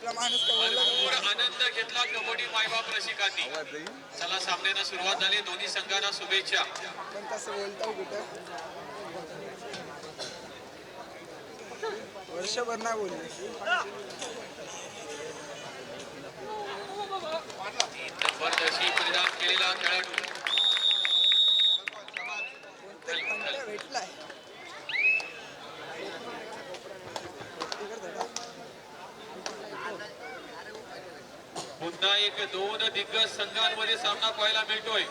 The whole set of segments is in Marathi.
भरपूर आनंद घेतला कबड्डी मायबाप रसिकांनी. चला सामन्याला सुरुवात झाली. दोन्ही संघांना शुभेच्छा. पण तसं बोलतो कुठं वर्षभर नाही बोलले. जबरदस्ती परिधान केलेला खेळाडू भेटलाय. पुन्हा एक दोन दिग्गज संघांमध्ये सामना पाहायला मिळतोय.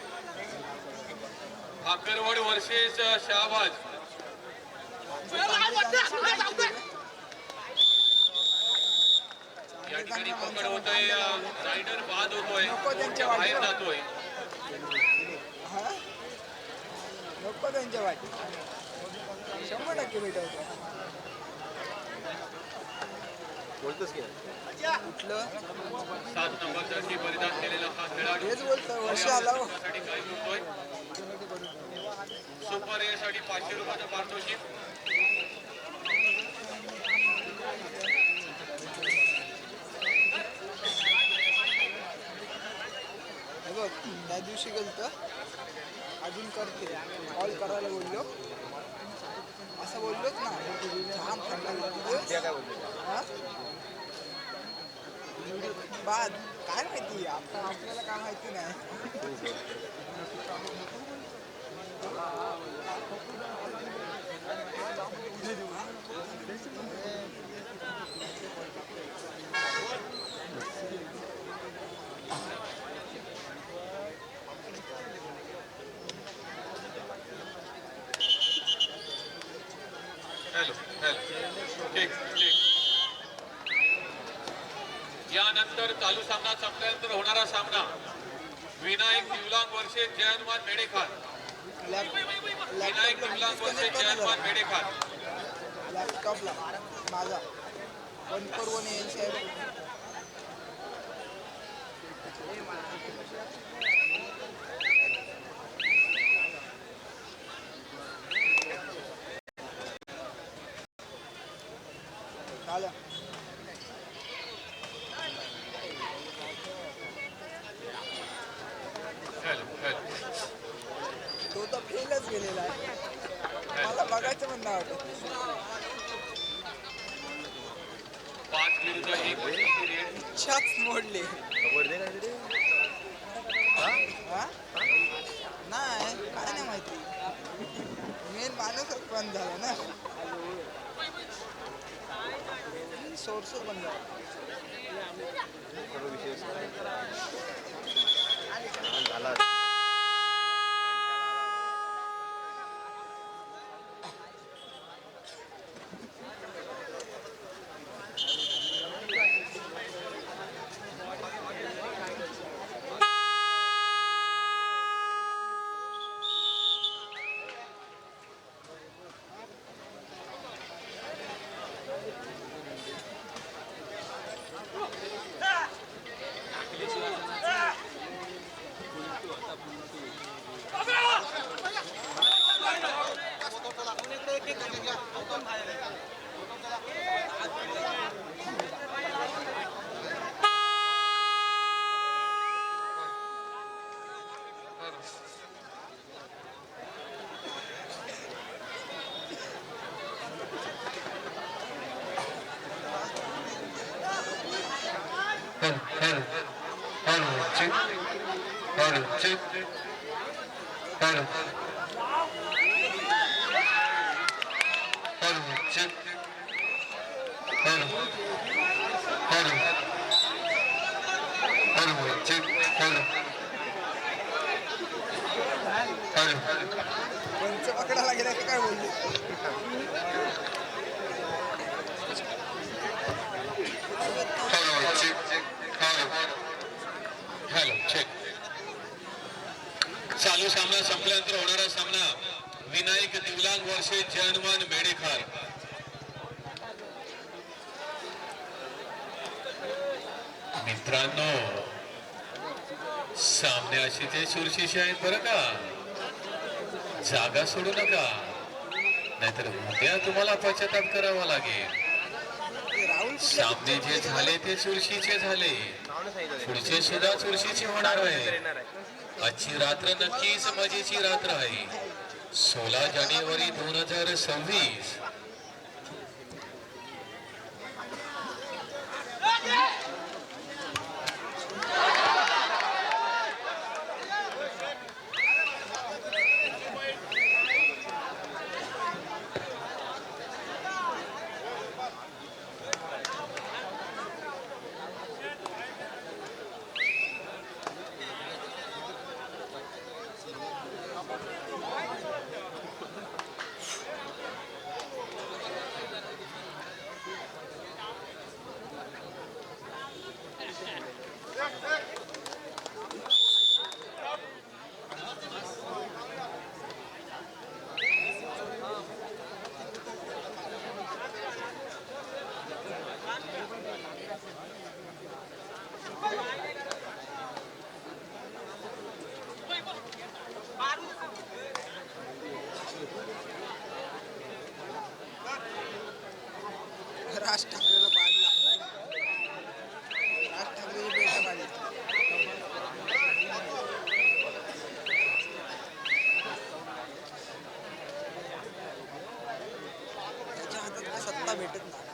ठाकरवड वर्सेस शहाबाज. या ठिकाणी पकड होतोय. रायडर बाद होतोय. बाहेर जातोय. नको त्यांच्या वाटी 100% भेटवतो. बोलतोस की कुठलं 7 नंबर जर्सी परिधान केलेला हा खेळाडू हेच बोलतो. वर्ष आला साठी काय बोलतोय. सुपर ए साठी 500 रुपयाचं पारितोषिक. बघ त्या दिवशी गेलतो अजून करते कॉल करायला बोललो. असं बोललोच ना छान काय बोलतो बाद काय माहिती आपल्याला काय माहिती नाही. यानंतर चालू सामना संपल्यानंतर होणारा सामना विनायक दिवलांग वर्षे जयनमान मेडेखान. विनायक दिवलांग वर्षे जयनमान मेडेखान. लॅपटॉपला माझा 141 आहे. तो तर फेलच गेलेला आहे. मला बघायचं पण नाही वाटत. 5 विरुद्ध 1 इच्छाच मोडले. नाही काय नाही माहिती. मेन माणूसच बंद झाला ना. सोर्सच बंद झाला. पकडायला गेला काय बोलले. चालू सामना संपल्यानंतर होणारा सामना विनायक दिवलांग वर्षे जयनमान मेडेखान. मित्रांनो सामन्याशी ते चुरशीशी आहेत बरं का. जागा सोडू नका नाहीतर उद्या तुम्हाला पश्चाताप करावा लागेल. राहुल सामने जे झाले ते चुरशीचे झाले, नाव नाही सांगितलं पुढचे सुद्धा चुरशीचे होणार आहे. येणार आहे. आजची रात्र नक्कीच मजेची रात्र आहे. 16 जानेवारी 2026. राज ठाकरेला पाडला. राज ठाकरेची बेटा पाडली. त्याच्या हातात काय सत्ता भेटत नाही.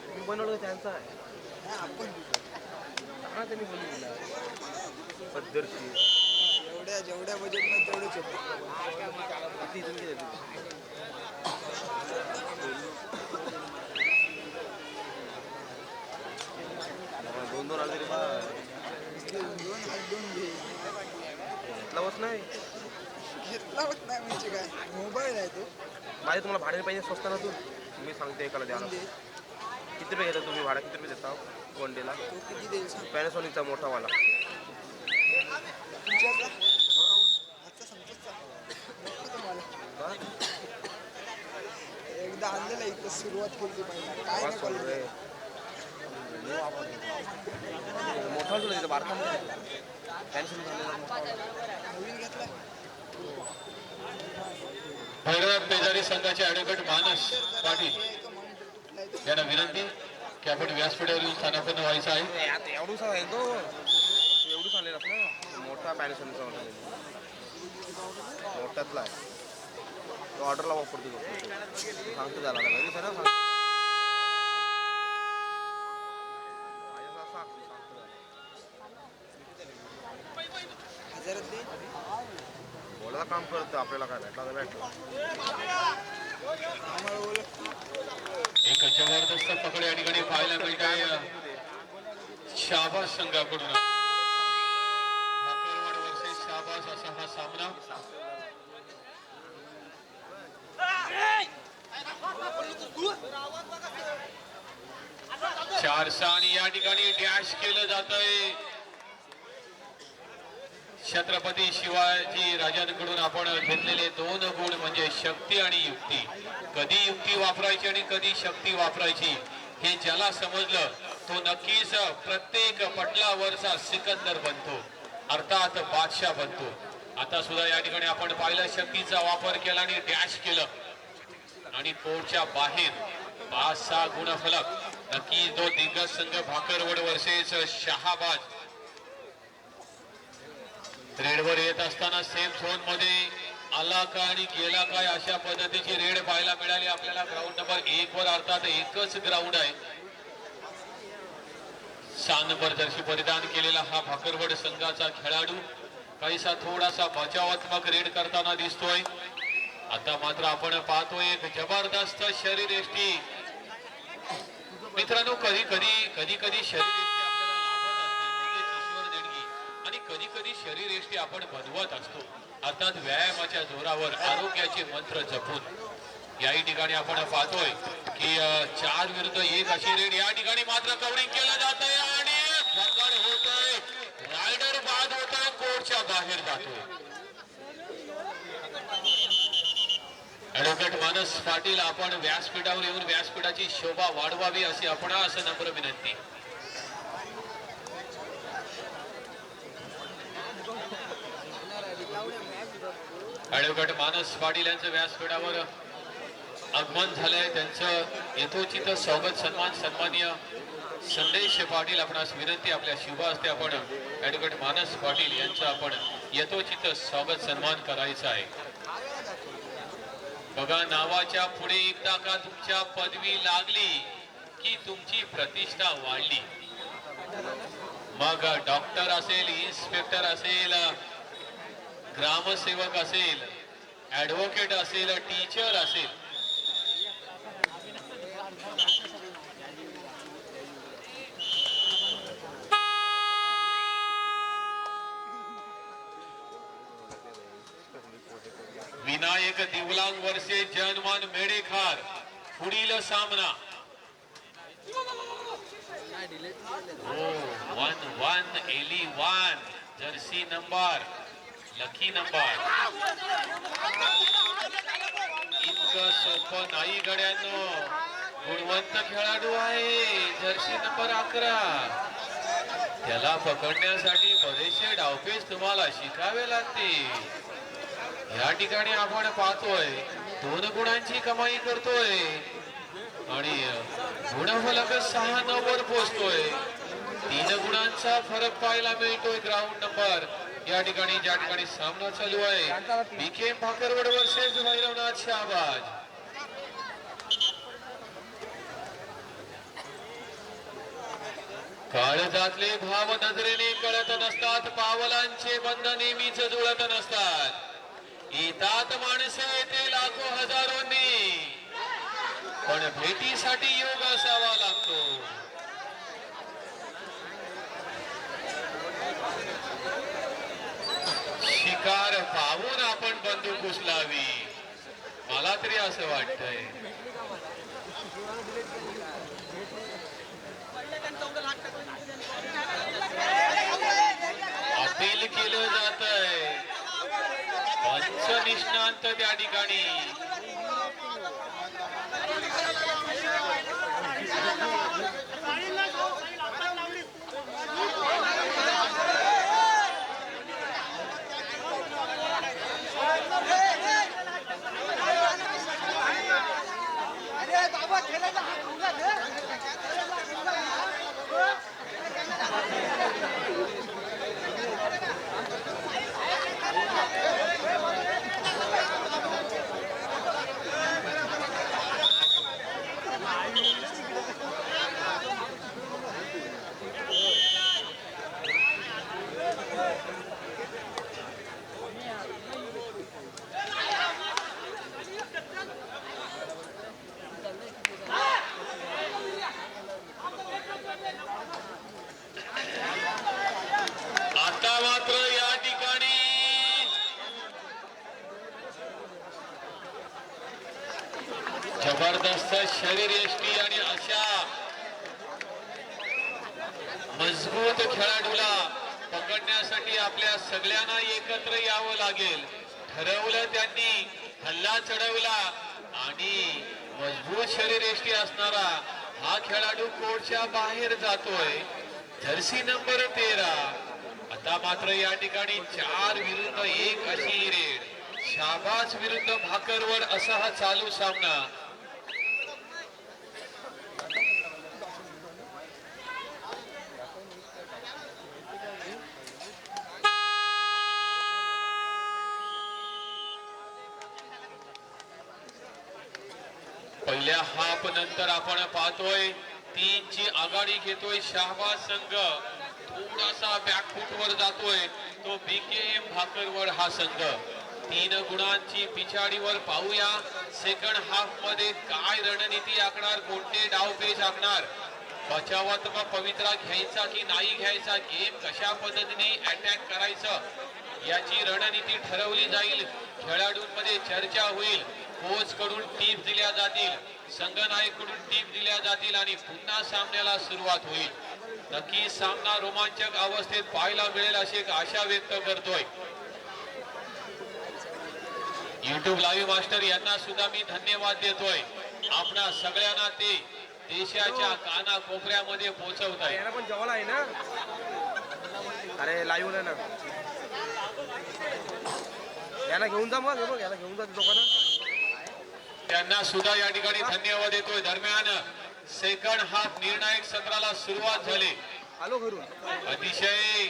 तुम्ही बनवलं त्यांचा आहे. नाही, आपण हा त्यांनी बोलू दिला पद्धतशीर. जेवढ्या बजेटमध्ये तेवढेच होते. किती इथून किती देते? दोन आले तरी दोन हात दोन घे. घेतला होत नाही. घेतला होत नाही म्हणजे काय, मोबाईल आहे तो. माझे तुम्हाला भाडे पाहिजे स्वस्तानातून मी सांगते एकाला द्यायला. म्हणजे किती रुपये घेता तुम्ही भाडा, किती रुपये देता वन डेला? तो किती देईल सांग. पॅनासॉनिकचा मोठावाला. तुमच्याकडला आजचा संतोषचा नको तुम्हाला. का? एकदा आणलेला इथं सुरुवात केली पाहिजे. काय नाही बोल quality. रे. मोठा तुला इथं बारका पॅनासॉनिक झालेला मोठा. नवीन घेतला. भैरव पेजारी संघाचे ॲडव्होकेट मानस पाटील यांना विनंती की आपण व्यासपीठावरून स्थानापन्न व्हायचं आहे. आता एवढूसा आहे तो, एवढूच आणलेलास ना मोठा पॅनासॉनिकचा मोठ्यातला आहे तो. ऑर्डरला वापरतो तो. सांगतो त्याला घरी सर हजारात दे. बोलायला काम करतो. आपल्याला काय भेटला तर भेटला. आम्हाला बोल. एक जबरदस्त पकड या ठिकाणी पाहायला मिळत आहे शाबाज संघाकडून. भाकरवाड वर्सेस शाबाज असा हा सामना. चार आणि या ठिकाणी डॅश केलं जात आहे. छत्रपती शिवाजी राजांकडून आपण घेतलेले दोन गुण म्हणजे शक्ती आणि युक्ती. कधी युक्ती वापरायची आणि कधी शक्ती वापरायची हे ज्याला समजलं तो नक्कीच प्रत्येक पटलावरचा सिकंदर बनतो, अर्थात बादशाह बनतो. आता सुद्धा या ठिकाणी आपण पाहिलं शक्तीचा वापर केला आणि डॅश केलं आणि कोर्टच्या बाहेर 5-6 गुणफलक. नक्की तो दिग्गज संघ भाकरवड वर्सेस शहाबाज रेडवर येत असताना सेफ झोन मध्ये आला का आणि गेला काय अशा पद्धतीची रेड पाहायला मिळाली आपल्याला. ग्राउंड नंबर 1 वर अर्थात एकच ग्राउंड आहे. सान नंबर जर्सी परिधान केलेला हा भाकरवड संघाचा खेळाडू काहीसा थोडासा बचावात्मक रेड करताना दिसतोय. आता मात्र आपण पाहतोय एक जबरदस्त शरीरयष्टी. मित्रांनो कधी कधी शरीरयष्टी आणि कधी कधी शरीरयष्टी आपण बनवत असतो, अर्थात व्यायामाच्या जोरावर आरोग्याचे मंत्र जपून. याही ठिकाणी आपण पाहतोय की 4 विरुद्ध 1 अशी रेड या ठिकाणी मात्र कव्हरिंग केलं जात आहे आणि पकड होतोय. रायडर बाद होतोय, कोर्टच्या बाहेर जातोय. ॲडव्होकेट मानस पाटील आपण व्यासपीठावर येऊन व्यासपीठाची शोभा वाढवावी अशी आपण असं नम्र विनंती. ॲडव्होकेट मानस पाटील यांचं व्यासपीठावर आगमन झालंय त्यांचं यथोचित स्वागत सन्माननीय संदेश पाटील आपणास विनंती आपल्या शुभ हस्ते आपण ॲडव्होकेट मानस पाटील यांचं आपण यथोचित स्वागत सन्मान करायचा आहे. बघा नावाच्या पुढे एकदा का तुमच्या पदवी लागली की तुमची प्रतिष्ठा वाढली. मग डॉक्टर असेल, इन्स्पेक्टर असेल, ग्रामसेवक असेल, ॲडव्होकेट असेल, टीचर असेल, विनायक दिवलांग वर्षे जनमान मेडेखार पुढील सामना 1111 जर्सी नंबर लकी नंबर. इतकं सोपं नाही गड्यांनो, गुणवंत खेळाडू आहे जर्सी नंबर 11. त्याला पकडण्यासाठी बरेचसे डावपेच तुम्हाला शिकावे लागतील. या ठिकाणी आपण पाहतोय 2 गुणांची कमाई करतोय आणि गुणफलक 6 वर पोहोचतोय. 3 गुणांचा फरक पाहायला मिळतोय. ग्राउंड नंबर या ठिकाणी ज्या ठिकाणी सामना चालू आहे बीके भाकरवड वर्सेस भैरवनाथ शहाबाज. काळजातले भाव नजरेने कळत नसतात, पावलांचे बंध नेहमीच जुळत नसतात. येतात माणसे येते लाखो हजारोंनी, पण भेटीसाठी योग असावा लागतो. शिकार पाहून आपण बंदूक उचलावी, मला तरी असं वाटतंय. अपील केलं जातंय, पंच निष्णांत त्या ठिकाणी. जबरदस्त शरीर यष्टी आणि अशा मजबूत खेळाडूला पकडण्यासाठी आपल्या सगळ्यांना एकत्र यावं लागेल. ठरवलं त्यांनी, हल्ला चढवला आणि मजबूत शरीर यष्टी असणारा हा खेळाडू कोर्टच्या बाहेर जातोय. Jersey number 13. आता मात्र या ठिकाणी 4 विरुद्ध 1 अशी रेड. शाबाज विरुद्ध भाकरवड असा हा चालू सामना. पहिल्या हाफ नंतर आपण पाहतोय 3 ची आघाडी घेतोय शहाबाज संघ. थोडासा बॅकफूट वर जातोय तो बीकेएम भाकरवड हा संघ. 3 गुणांची पिछाडीवर पाहूया सेकंड हाफ मध्ये काय रणनीती आखणार, कोणते डावपेच आखणार, बचावात्मक पवित्रा घ्यायचा की नाही घ्यायचा, गेम कशा पद्धतीने अटॅक करायचं याची रणनीती ठरवली जाईल. खेळाडूंमध्ये चर्चा होईल, कोच कडून टिप्स दिल्या जातील, संघनायक कडून टिप्स दिल्या जातील आणि पुन्हा सामन्याला सुरुवात होईल. नक्की सामना रोमांचक अवस्थेत पाहायला मिळेल अशी एक आशा व्यक्त करतोय. YouTube लाईव्ह मास्टर यांना सुद्धा मी धन्यवाद देतोय. आपणा सगळ्यांना ते देशाच्या काना कोपऱ्यामध्ये पोहोचवत आहे. याला पण जवळ आहे ना, अरे लाईव्ह ना, याला घेऊन जा, मग याला घेऊन जा लोकांना. त्यांना सुद्धा या ठिकाणी धन्यवाद देतोय. दरम्यान सेकंड हाफ निर्णायक सत्राला सुरुवात झाली. आलो घरून. अतिशय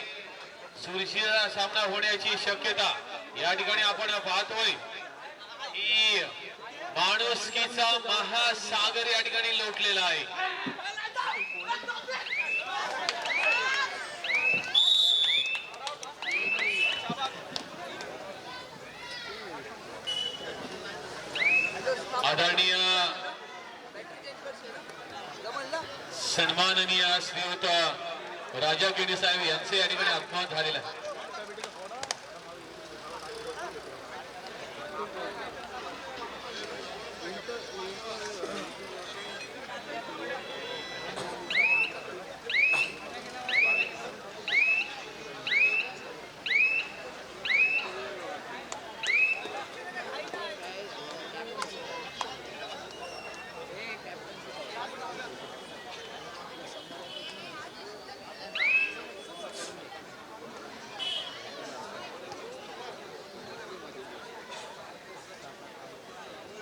चुरशीचा सामना होण्याची शक्यता या ठिकाणी आपण पाहतोय की माणुसकीचा महासागर या ठिकाणी लोटलेला आहे. आदरणीय सन्माननीय श्रीयुत राजा केडी साहेब यांचे या ठिकाणी अपमान झालेला आहे.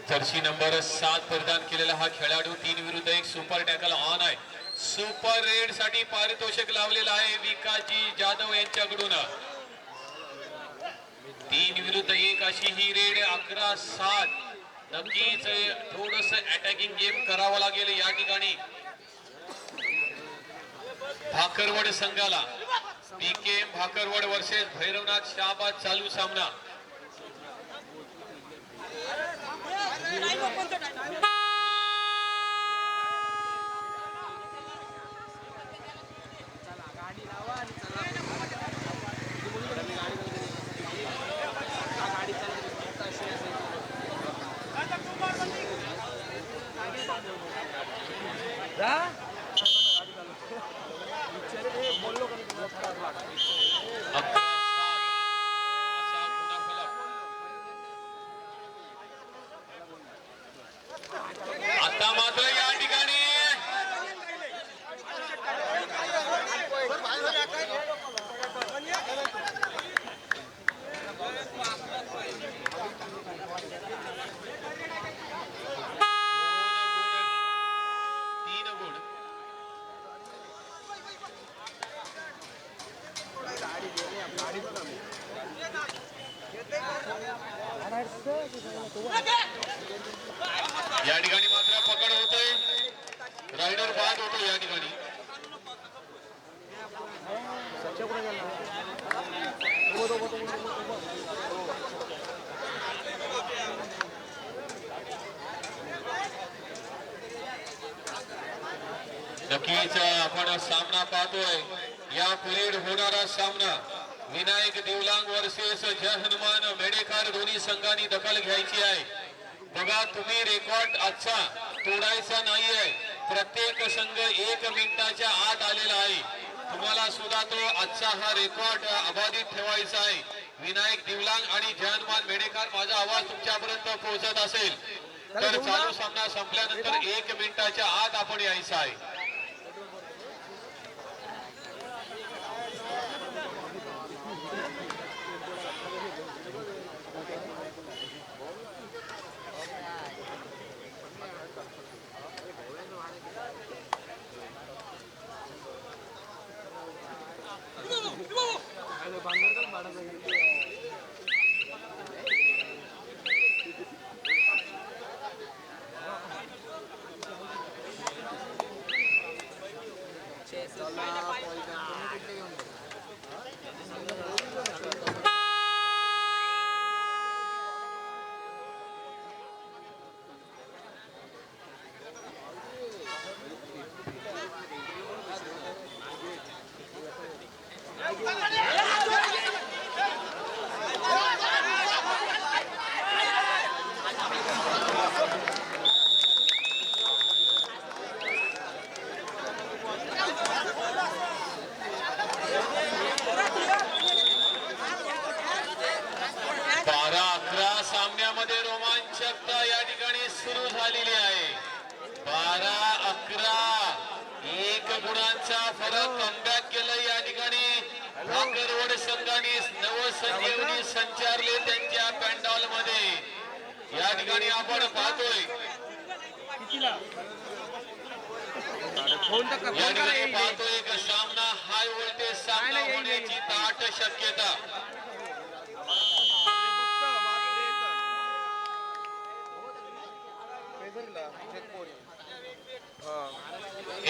जर्सी नंबर 7 परिधान केलेला हा खेळाडू 3 विरुद्ध 1 सुपर टॅकल ऑन आहे. सुपर रेड साठी पारितोषिक लावलेलं आहे विकासजी जाधव यांच्याकडून. 3 विरुद्ध 1 अशी ही रेड. 11-7 नक्कीच थोडस अटॅकिंग गेम करावं लागेल या ठिकाणी भाकरवड संघाला. पीके भाकरवड वर्सेस भैरवनाथ शहाबाद चालू सामना. आता मात्र या ठिकाणी या ठिकाणी मात्र पकड होतोय. रायडर बाद होतो या ठिकाणी. नक्कीच आपण सामना पाहतोय. या पुढे होणारा सामना विनायक देवलांग वर्सेस जय हनुमान मेडेकर दोन्ही संघांनी दखल घ्यायची आहे. बघा तुम्ही रेकॉर्ड आजचा तोडायचा नाहीये. प्रत्येक संघ 1 मिनिटाच्या आत आलेला आहे. तुम्हाला सुद्धा तो आजचा हा रेकॉर्ड अबाधित ठेवायचा आहे. विनायक देवलांग आणि जय हनुमान मेडेकर माझा आवाज तुमच्यापर्यंत पोहोचत असेल तर चालू सामना संपल्यानंतर 1 मिनिटाच्या आत आपण यायचं आहे. सामन्यामध्ये रोमांचकता या ठिकाणी सुरू झालेली आहे. 12-11 1 गुणांचा फरक कमबॅक केलं या ठिकाणी. भाकरवड संघाने नवसंजीवनी संचारले त्यांच्या पॅन्डॉल मध्ये. या ठिकाणी आपण पाहतोय या ठिकाणी पाहतोय एक सामना हाय व्होल्टेज सामना होण्याची दाट शक्यता.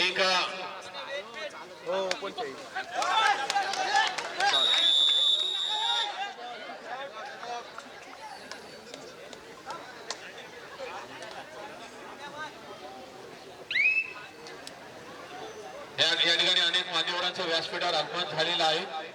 एक हो पण या ठिकाणी अनेक मान्यवरांचं व्यासपीठावर आगमन झालेलं आहे.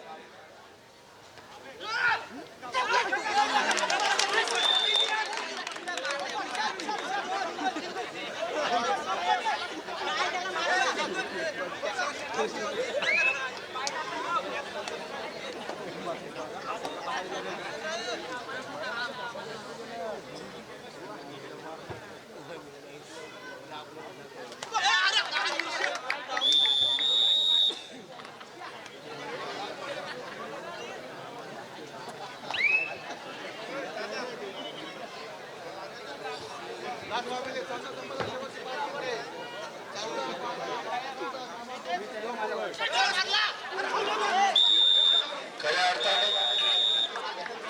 खऱ्या अर्थाने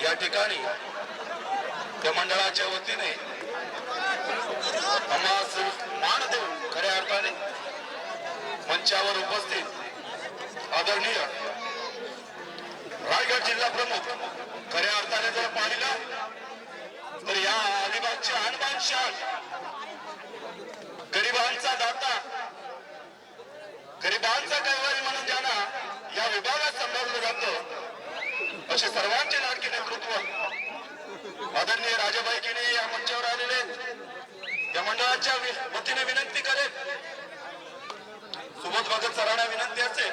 या ठिकाणी त्या मंडळाच्या वतीने आम्हास मान देऊन खऱ्या अर्थाने मंचावर उपस्थित आदरणीय रायगड जिल्हा प्रमुख खऱ्या अर्थाने जर पाहिलं तर या अलिबागचे आणबान शान गरिबांचा दाता गरिबांचा कैवारी म्हणून ज्यांना या विभागात संबोधलं जातं असे सर्वांचे लाडके नेतृत्व आदरणीय राजाबाई केने या मंचावर आलेले या मंडळाच्या वतीने विनंती करेल. सुबोध भगत सरांना विनंती असेल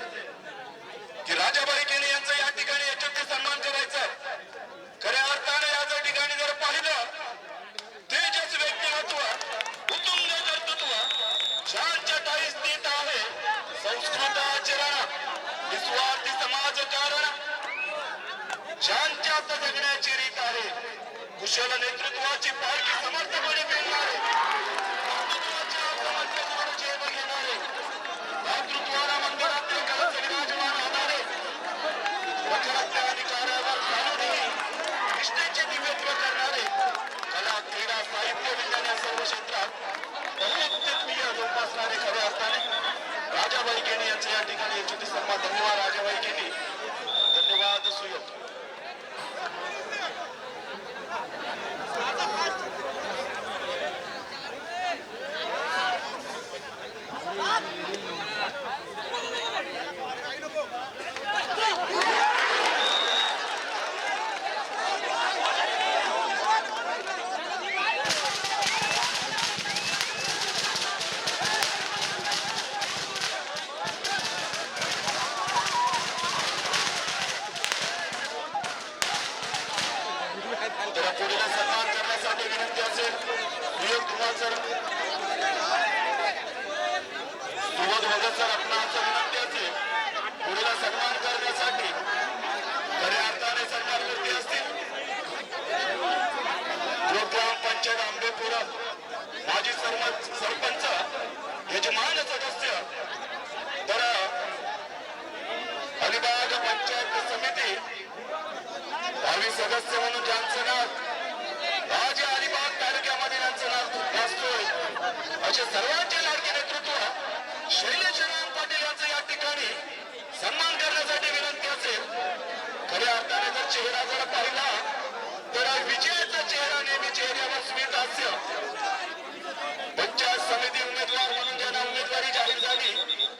की राजाबाई केने यांचा या ठिकाणी याच्यात सन्मान करायचा आहे. खऱ्या अर्थाने या जर ठिकाणी जर पाहिलं तेजस व्यक्तिमत्व उत्तुंग कर्तृत्व शांच्या टाळी स्थित आहे संस्कृत आचरण निस्वार्थी समाजकारण शांत्यात जगण्याची रीत आहे. कुशल नेतृत्वाची पालखी समर्थपणे पेलणारे नेतृत्वाच्या समर्थेवर जेब घेणारे मातृत्वाला मंदिरातील कलश विराजमान होणारे वचनाच्या अधिकारावर चालूनही निष्ठेचे दिव्यत्व करणारे कला क्रीडा साहित्य विज्ञान या सर्व क्षेत्रात बहुमुखत्वीय जोपासणारे खरे असताना राजाबाई केने यांचे या ठिकाणी यशस्वी सन्मान. धन्यवाद राजाबाई केने. धन्यवाद सुयोग. तर पुढील सन्मान करण्यासाठी विनंती असेल सुयोग कुमार सर सुबोध भगत सर आपणास विनंती असेल पुढील सन्मान करण्यासाठी खऱ्या अर्थाने सरकारवरती असतील जो ग्रामपंचायत आंबेपुरा माजी सरपंच यजमान सदस्य तर अलिबाग पंचायत समिती 22 सदस्य म्हणून ज्यांचं नाव आज अलिबाग तालुक्यामध्ये त्यांचं नाव असतोय असे सर्वांचे लाडके नेतृत्व शैलेश राम पाटील यांचं या ठिकाणी सन्मान करण्यासाठी विनंती असेल. खऱ्या अर्थाने जर चेहरा जर पाहिला तर विजयाचा चेहरा नेहमी चेहऱ्यावर स्मित हास्य. पंचायत समिती उमेदवार म्हणून ज्यांना उमेदवारी जाहीर झाली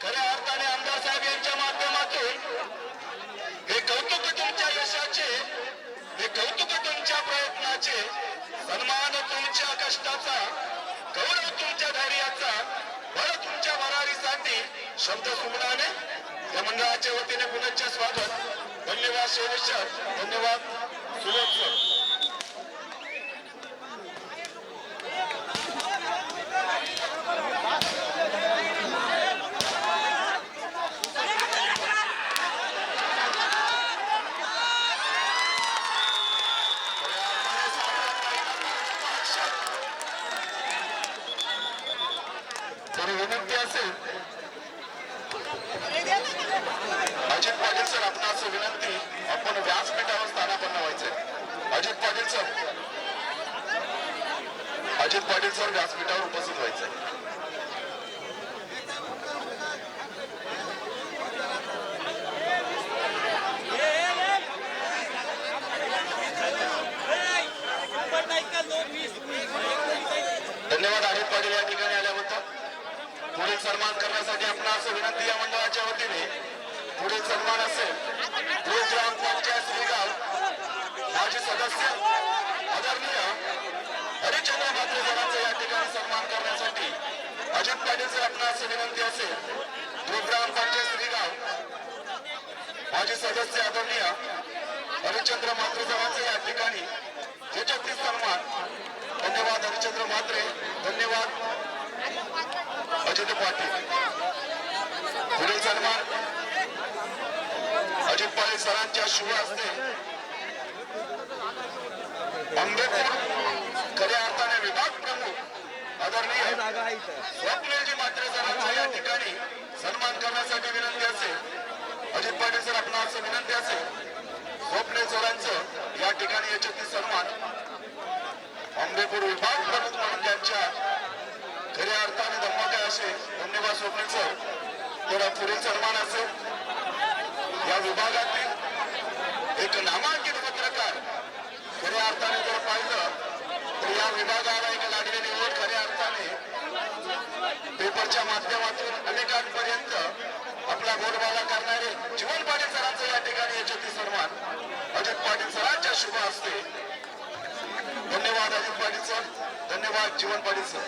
खऱ्या अर्थाने आमदार साहेब यांच्या माध्यमातून हे कौतुक तुमच्या यशाचे हे कौतुक तुमच्या प्रयत्नाचे सन्मान तुमच्या कष्टाचा गौरव तुमच्या धैर्याचा बळ तुमच्या भरारीसाठी शब्द सुमनाने या मंडळाच्या वतीने पुनश्च स्वागत. धन्यवाद शैलेश सर. धन्यवाद सुयोग सर. आपणास विनंती, आपण व्यासपीठावर स्थानापन्न व्हायचंय. अजित पाटील सर व्यासपीठावर उपस्थित व्हायचंय. धन्यवाद अजित पाटील या ठिकाणी आल्याबद्दल. पुढील सन्मान करण्यासाठी आपणास विनंती, या मंडळाच्या वतीने पुढील सन्मान असेल भूज ग्रामपंचायत श्रीगाव माजी सदस्य आदरणीय हरिचंद्र म्हात्रे सरांचा या ठिकाणी सन्मान करण्यासाठी अजित पाटील सर आपणास विनंती असेल. भूज ग्रामपंचायत श्रीगाव माजी सदस्य आदरणीय हरिचंद्र म्हात्रे सरांचा या ठिकाणी यशस्वी सन्मान. धन्यवाद हरिचंद्र म्हात्रे, धन्यवाद अजित पाटील. पुढील सन्मान अजित पाटील सरांच्या शुभ हस्ते आंबेडकर खऱ्या अर्थाने विभाग प्रमुख आदरणीय स्वप्नीलजी म्हात्रे सरांचा या ठिकाणी सन्मान करण्यासाठी विनंती असेल. अजित पाटील सर आपणास विनंती असेल स्वप्नील सरांचं या ठिकाणी यशस्वी सन्मान. आंबेपूर विभाग प्रमुख म्हणून त्यांच्या खऱ्या अर्थाने धम्मकाय असे धन्यवाद स्वप्नील सर. थोडा पुढील सन्मान असेल या विभागातील एक नामांकित पत्रकार. खऱ्या अर्थाने जर पाहिलं तर या विभागाला एक लागलेली ओढ खऱ्या अर्थाने पेपरच्या माध्यमातून अनेकांपर्यंत आपला बोलबाला करणारे जीवन पाटील सरांचा या ठिकाणी यशस्वी सन्मान अजित पाटील सरांच्या शुभ हस्ते. धन्यवाद अजित पाटील सर, धन्यवाद जीवन पाटील सर.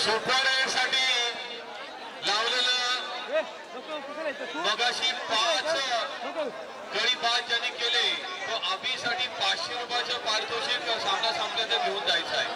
सुपाऱ्यासाठी लावलेलं मगाशी 5 ज्यांनी केले तो अभिसाठी 500 रुपयाचं पारितोषिक सामना संपल्यानंतर घेऊन जायचं आहे.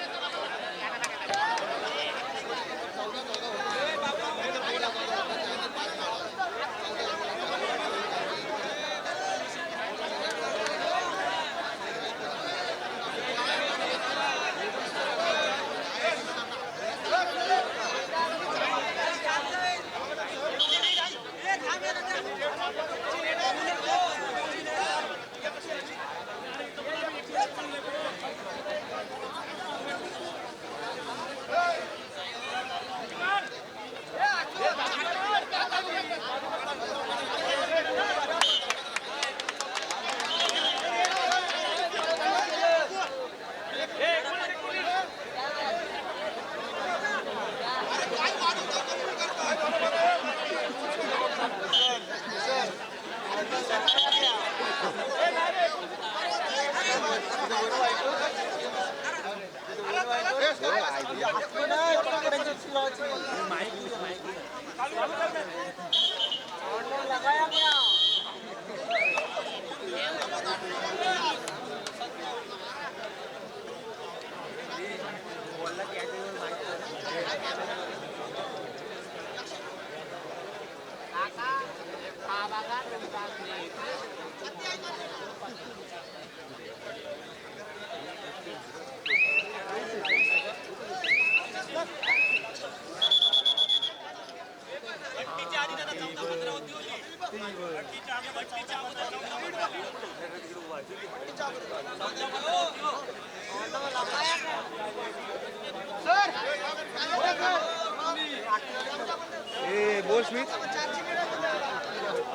बोल स्मित,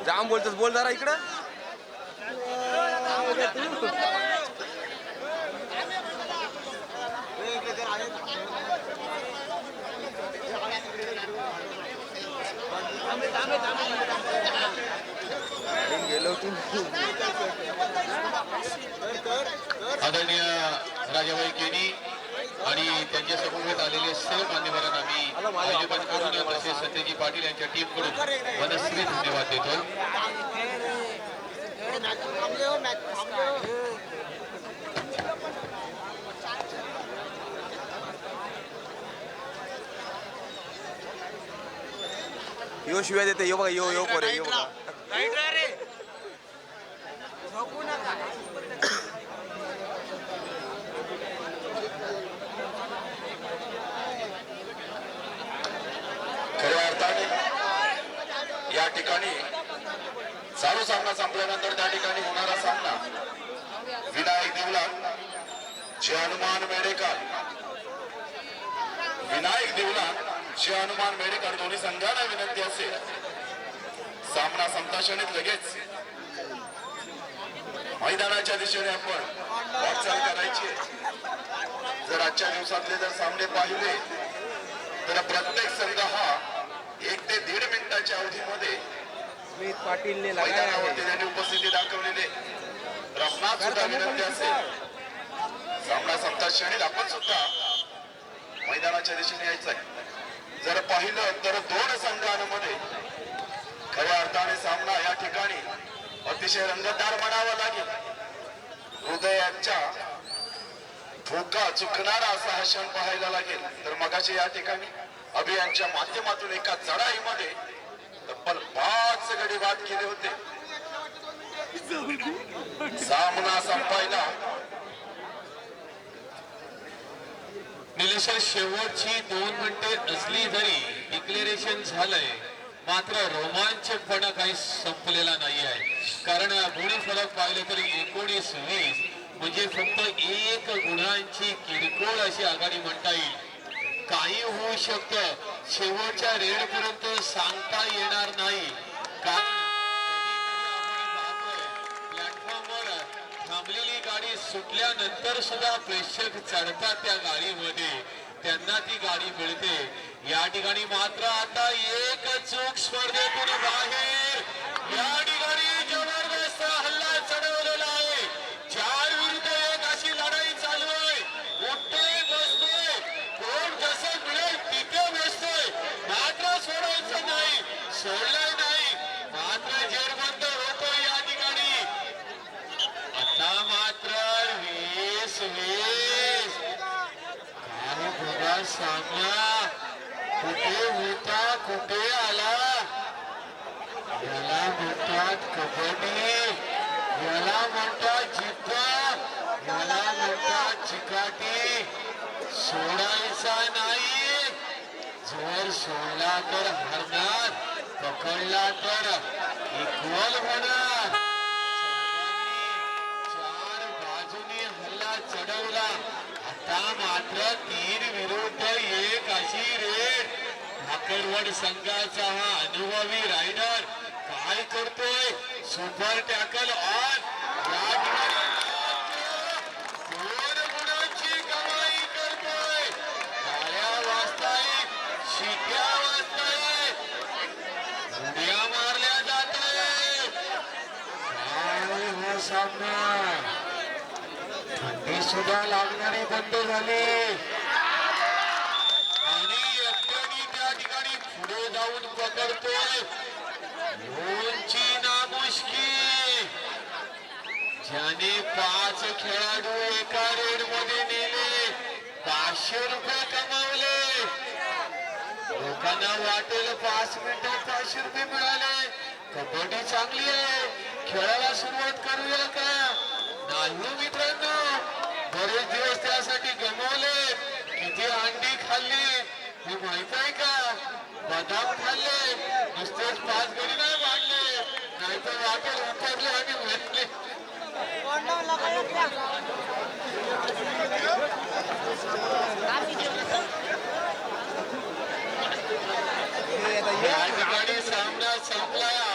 जाम बोलतोस, बोल जरा इकडं. आदरणीय राजाबाई केनी आणि त्यांच्या समवेत आलेले सर्व मान्यवरांना आम्ही आयोजकांकडून तसेच सत्यजी पाटील यांच्या टीमकडून मनस्वी धन्यवाद देतो. यो शिवाय देते, यो बघा, यो यो पोरे, यो बघा. ठिकाणी चालू सामना संपल्यानंतर त्या ठिकाणी होणारा सामना विनायक देवला जे हनुमान मेडेकर दोन्ही संघांना विनंती असेल सामना संपता क्षणीच लगेच मैदानाच्या दिशेने आपण वाटचाल करायची. जर आजच्या दिवसातले जर सामने पाहिले तर प्रत्येक संघ हा 1 ते 1.5 मिनिटाच्या अवधीमध्ये स्मित पाटील ने लगाया मैदानावरती है. त्यांनी उपस्थिती दाखवलेली रफनाथ सुद्धा विनंती असेल सामना संपता क्षणी आपण सुद्धा मैदानाच्या दिशेने यायचं आहे. जर पाहिलं तर दोन संघांमध्ये खऱ्या अर्थाने सामना या ठिकाणी अतिशय रंगतदार म्हणावा लागेल. हृदयाच्या ठोका चुकणारा असा हा क्षण पाहायला लागेल. तर मगाशी या ठिकाणी अभियानच्या माध्यमातून एका चढाईमध्ये तब्बल 5 गडी बाद केले होते. सामना संपायला निलेश्वर शेवटची 2 मिनिटे असली तरी डिक्लेरेशन झालंय मात्र रोमांचकपणा काही संपलेला नाही आहे. कारण गुणी फरक पाहिलं तरी 19-20 म्हणजे फक्त 1 गुणांची किरकोळ अशी आघाडी म्हणता येईल. काही होऊ शकतं शेवटच्या रेड पर्यंत सांगता येणार नाही. कारण प्लॅटफॉर्मवर थांबलेली गाडी सुटल्यानंतर सुद्धा प्रेक्षक चढतात त्या गाडीमध्ये त्यांना ती गाडी मिळते. या ठिकाणी मात्र आता एक चूक स्पर्धेतून बाहेर. या ठिकाणी जबरदस्त हल्ला चढवलेला आहे. 4 विरुद्ध 1 अशी लढाई चालू आहे. उठतोय बसतोय कोण जसं मिळेल तिथे बसतोय मात्र सोडायचं नाही. सोडलंय नाही मात्र जेरबंद होतोय या ठिकाणी. आता मात्र 20-20 काय बघा सामना कुठे होता कुठे आला. याला म्हणतात कबड्डी, याला म्हणतात जिद्द, याला म्हणतात चिकाटी. सोडायचा नाही. जर सोडला तर हरणार, पकडला तर इक्वल होणार. 4 बाजूने हल्ला चढवला. आता मात्र 3 विरुद्ध 1 अशी रेड. भाकरवड संघाचा हा अनुभवी रायडर काय करतोय. Super tackle on. या ठिकाणी 2 गुणांची कमाई करतोय. टाळ्या वाजतायत, शिट्या वाजतायत, उड्या मारल्या जात आहेत. काय हा सामना. थंडी सुद्धा लागणारी बंद झाली आणि एकट्याने त्या ठिकाणी पुढे जाऊन पकडतोय. दोनची नामुष्की. ज्याने 5 खेळाडू एका रेड मध्ये नेले 500 रुपये कमावले. लोकांना वाटेल 5 मिनिटात 500 रुपये मिळाले. कबड्डी चांगली आहे, खेळाला सुरुवात करूया का. नाही मित्रांनो, बरेच दिवस त्यासाठी गमावले. किती अंडी खाल्ली हे माहित आहे का. बदाम खाल्ले, नुसतेच 5 गडी नाही वाढले. नाहीतर वाटेल उतरले आणि भेटले.